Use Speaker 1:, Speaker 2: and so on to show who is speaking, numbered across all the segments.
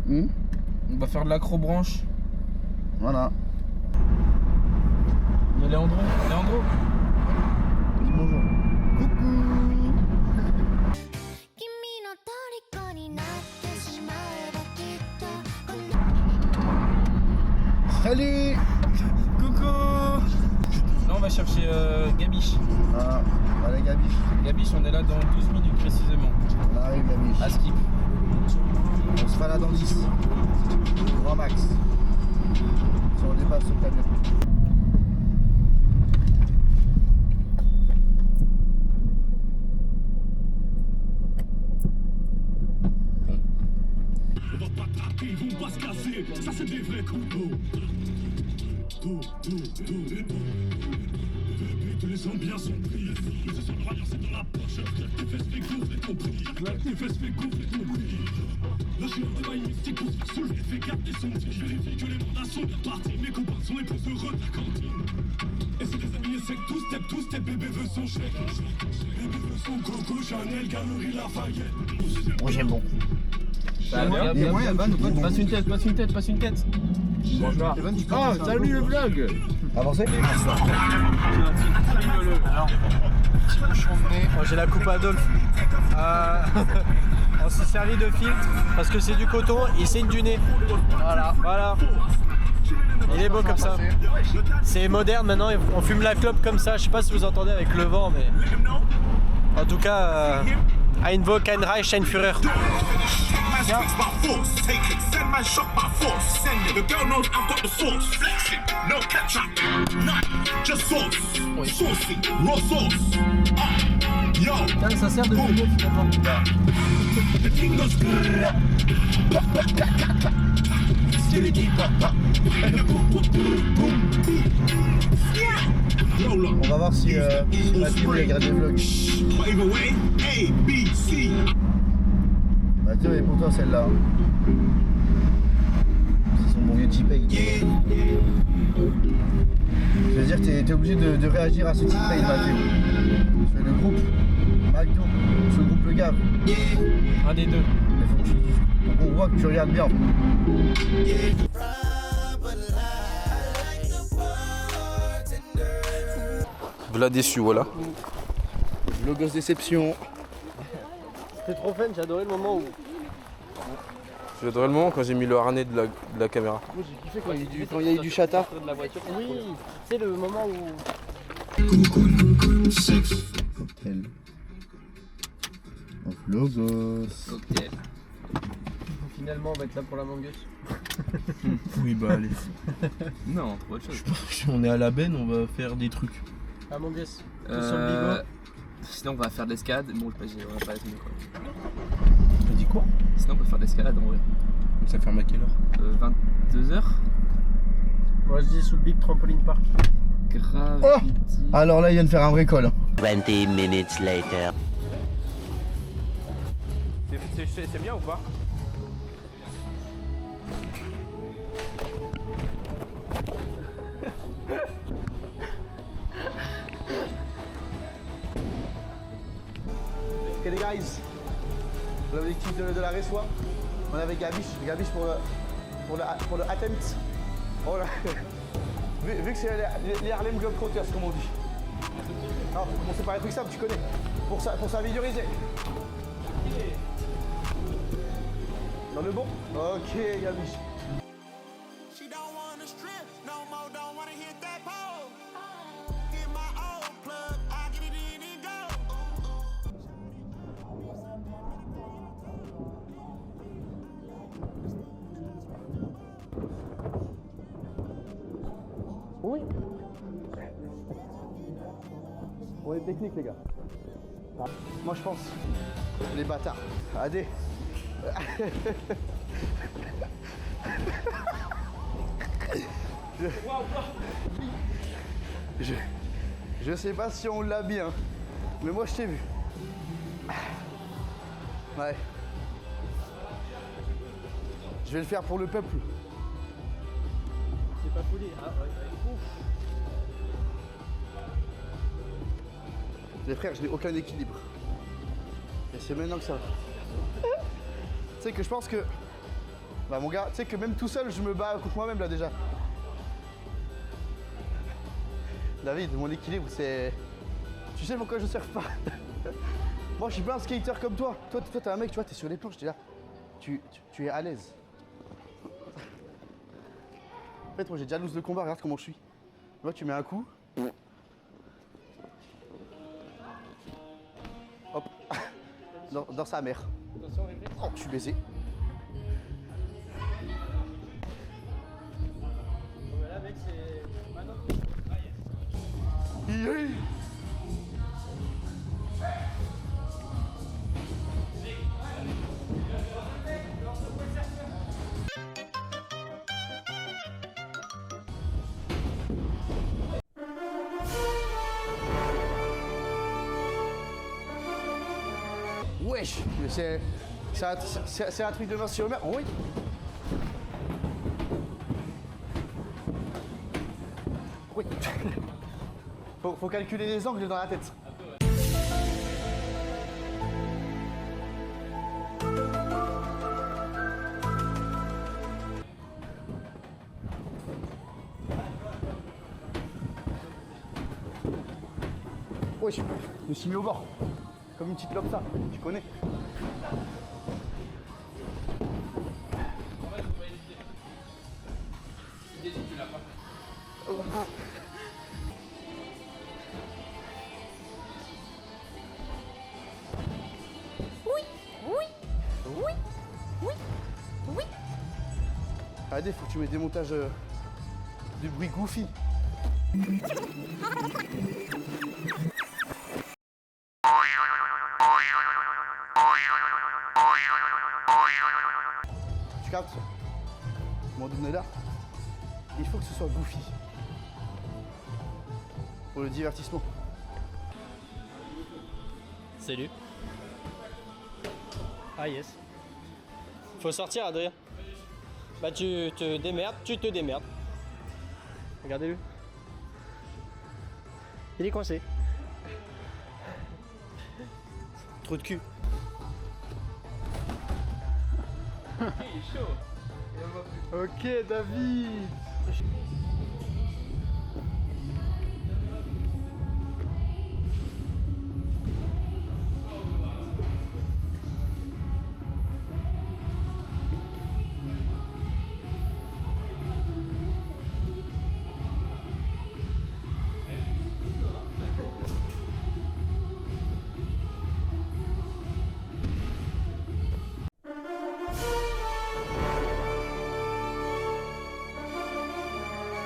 Speaker 1: On va faire de l'acrobranche.
Speaker 2: Voilà.
Speaker 1: Il y a Léandro. Léandro.
Speaker 2: Dis bonjour. Coucou. Salut.
Speaker 1: Coucou. Là on va chercher Gabiche.
Speaker 2: Ah, allez Gabiche.
Speaker 1: Gabiche, on est là dans 12 minutes précisément.
Speaker 2: On arrive Gabiche.
Speaker 1: À Skip.
Speaker 2: On sera là dans 10. Grand max. Si on dépasse ce camion.
Speaker 3: On va pas taper, ils vont pas se casser. Ça c'est des vrais couteaux. Que les ambiances sont prises. Mais ce sont royaume, c'est dans la poche. Tes fesses fait gonfler ton prix. Tes fesses fait gonfler ton prix. Là j'ai un débat mystique pour se soulever. Fais garder son petit. Je vérifie que les mandats sont bien partis. Mes copains sont les plus heureux de la cantine. Et c'est des amis secs, tout step, bébé veut son chèque. Bébé veut son Coco, Chanel, Galerie Lafayette.
Speaker 2: Moi j'aime beaucoup.
Speaker 1: Ça va bien,
Speaker 2: moyen, Van, ou pas
Speaker 1: passe une tête, passe une tête, passe une tête. Bonjour.
Speaker 2: Oh,
Speaker 1: salut le vlog.
Speaker 2: Avancez.
Speaker 4: J'ai la coupe Adolphe. On s'est servi de filtre parce que c'est du coton, il saigne du nez. Voilà. Il est beau comme ça. C'est moderne maintenant, on fume la clope comme ça. Je sais pas si vous entendez avec le vent, mais en tout cas, ein Volk, kein Reich, ein Führer. Putain, ça sert de fumer finalement.
Speaker 2: On va voir si la team regarde les vlogs. Mathieu, et pour toi celle-là. C'est son bon vieux T-Pay. Je veux dire, t'es obligé de réagir à ce T-Pay, Mathieu. Sur le groupe McDo, sur le groupe Le Gave.
Speaker 1: Un des deux.
Speaker 2: Mais faut qu'on voit que tu regardes bien.
Speaker 1: Voilà déçu, voilà.
Speaker 2: Le gosse déception.
Speaker 4: C'était trop fun, j'ai adoré le moment où.
Speaker 1: J'ai adoré le moment quand j'ai mis le harnais de la caméra.
Speaker 4: Moi j'ai kiffé
Speaker 2: Quand il y a eu du chata.
Speaker 4: de la voiture. Oui, c'est le moment où.
Speaker 2: Cocktail. Of Logos.
Speaker 1: Cocktail.
Speaker 4: Finalement on va être là pour la mangus.
Speaker 2: Oui, bah allez.
Speaker 1: Non, trop autre chose.
Speaker 2: On est à la benne, on va faire des trucs.
Speaker 4: La mangus. Sur le bigot.
Speaker 5: Sinon on va faire de l'escalade, bon je sais pas, on va pas la tenue quoi.
Speaker 2: T'as dit quoi?
Speaker 5: Sinon on peut faire de l'escalade en vrai.
Speaker 2: Ça ferme à quelle heure?
Speaker 5: 22h.
Speaker 4: Moi je dis sous le Big Trampoline Park.
Speaker 5: Gravity.
Speaker 2: Alors là, il vient de faire un vrai call.
Speaker 6: 20 minutes later.
Speaker 1: C'est bien ou pas?
Speaker 2: Ok les guys, l'objectif de la race, on avait Gabiche pour le attempt. Oh là. Vu que c'est les Harlem Globetrotters comme on dit. Alors, bon, c'est pas un truc simple, tu connais. Pour sa vidéoriser. Dans le bon? Ok Gabiche. Oui. On est technique les gars. Moi je pense. Les bâtards. Allez. Je sais pas si on l'a bien, mais moi je t'ai vu. Ouais. Je vais le faire pour le peuple.
Speaker 4: C'est pas foulé. Ah ouais. Ouf.
Speaker 2: Les frères, je n'ai aucun équilibre. Et c'est maintenant que ça va. Tu sais que je pense que Bah mon gars, tu sais que même tout seul, je me bats contre moi-même là déjà. David, mon équilibre, c'est... Tu sais pourquoi je surfe pas? Moi, je suis pas un skater comme toi. Toi, t'es un mec, tu vois, t'es sur les planches, t'es là. Tu es à l'aise. En fait, moi, j'ai déjà loose le combat, regarde comment je suis. Moi, tu mets un coup. Hop. Dans sa mère. Oh, je suis baisé.
Speaker 4: Là, mec, c'est. Maintenant.
Speaker 2: Yeah. Wesh, c'est un truc de main sur main. Oui. Oui. Faut calculer les angles dans la tête. Oui, je me suis mis au bord. Comme une petite lobe ça, tu connais. Regardez, faut que tu mettes des montages de bruit goofy. Tu captes? À un moment donné là, il faut que ce soit goofy. Pour le divertissement.
Speaker 4: Salut. Ah yes. Faut sortir, Adrien. Bah tu te démerdes. Regardez-le. Il est coincé. Trou de cul.
Speaker 5: Il est chaud.
Speaker 2: Ok, David.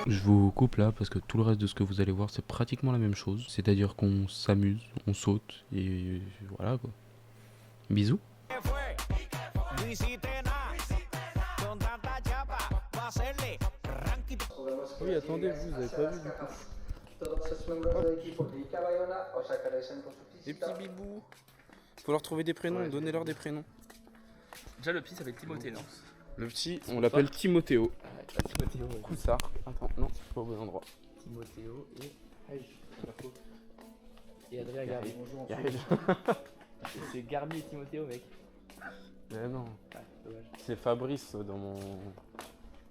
Speaker 7: Je vous coupe là parce que tout le reste de ce que vous allez voir c'est pratiquement la même chose. C'est-à-dire qu'on s'amuse, on saute et voilà quoi. Bisous.
Speaker 1: Oui, attendez, vous avez pas vu du coup. Les petits bibous. Faut leur trouver des prénoms, donnez-leur des prénoms.
Speaker 5: Déjà, le petit s'appelle Timothée, non?
Speaker 1: Le petit, on l'appelle Timothéo.
Speaker 5: Timothéo.
Speaker 1: Coussard. Attends, non, c'est pas au bon endroit.
Speaker 5: Timothéo et Adrien Garbi. C'est Garbi et Timothéo, mec.
Speaker 1: Mais non,
Speaker 5: Ah, dommage.
Speaker 1: c'est Fabrice dans mon...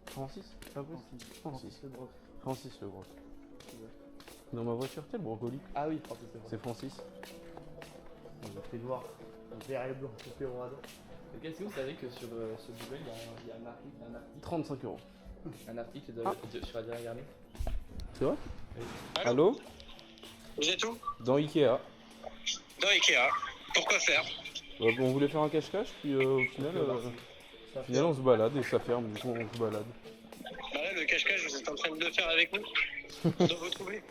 Speaker 1: Francis Fabrice Francis le gros. Dans ma voiture, t'es le brocoli.
Speaker 5: Ah oui, Francis, c'est vrai.
Speaker 1: C'est Francis.
Speaker 2: On a fait noir. Vert et blanc, c'est roi.
Speaker 5: Donc, est-ce que vous savez que sur Google, il y a un article,
Speaker 1: 35 euros.
Speaker 5: sur Adrien Garbi?
Speaker 1: C'est vrai?
Speaker 5: Oui.
Speaker 8: Allô?
Speaker 1: Allô?
Speaker 8: Vous êtes où?
Speaker 1: Dans Ikea.
Speaker 8: Dans Ikea. Pourquoi faire?
Speaker 1: On voulait faire un cache-cache, puis au final, on se balade et ça ferme, du coup on se balade.
Speaker 8: Bah là, le cache-cache, vous êtes en train de le faire avec nous? De vous trouver?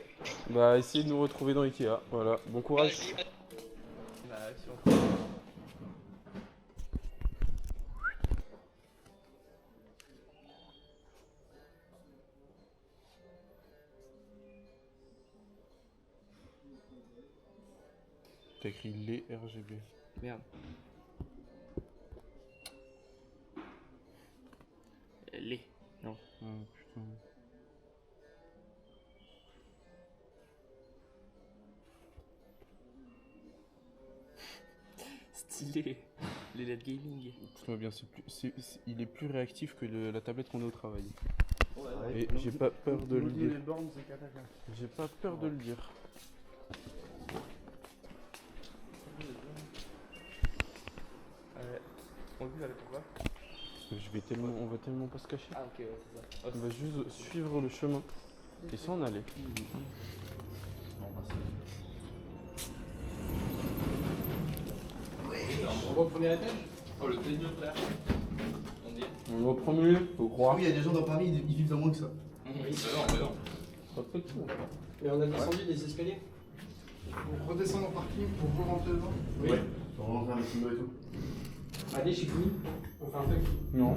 Speaker 1: Bah essayez de nous retrouver dans Ikea, voilà, bon courage.
Speaker 8: Vas-y,
Speaker 5: Bah, action.
Speaker 1: T'as écrit les RGB.
Speaker 5: Merde. Les. Non.
Speaker 1: Ah putain.
Speaker 5: Stylé. Les LED gaming.
Speaker 1: Écoute-moi bien, il est plus réactif que la tablette qu'on a au travail. Et j'ai pas peur de le dire. J'ai pas peur de le dire.
Speaker 5: On le dit, allez, pourquoi?
Speaker 1: On va tellement pas se cacher.
Speaker 5: Ah, ok, ouais, c'est ça.
Speaker 1: On va juste suivre le chemin et s'en aller.
Speaker 4: On va au premier étage.
Speaker 5: Oh, le délire, frère. On y est.
Speaker 1: On va au premier, faut croire.
Speaker 2: Oui, il y a des gens dans Paris, ils vivent dans moins que ça.
Speaker 5: Oui, mais non.
Speaker 1: Pas de tout.
Speaker 4: Et on a descendu des escaliers.
Speaker 2: On redescend en parking pour rentrer dedans.
Speaker 4: Oui.
Speaker 2: On rentre avec le et tout.
Speaker 4: Allez, chez Fouille, on fait un truc.
Speaker 1: Non.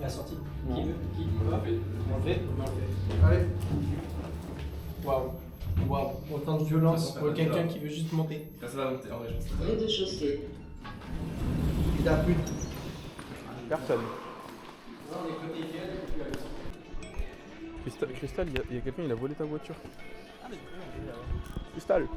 Speaker 4: La sortie.
Speaker 1: Non.
Speaker 4: Qui veut? Qui on le fait? On le fait.
Speaker 2: Allez.
Speaker 4: Waouh. Waouh. Autant de violence pour quelqu'un qui veut juste monter.
Speaker 5: Ça va monter, en vrai, je pense.
Speaker 6: Rez-de-chaussée.
Speaker 2: Il a plus.
Speaker 1: Personne.
Speaker 4: Non, on est côté Ikea,
Speaker 1: Cristal, il y a quelqu'un, il a volé ta voiture.
Speaker 5: Ah, mais
Speaker 1: Cristal.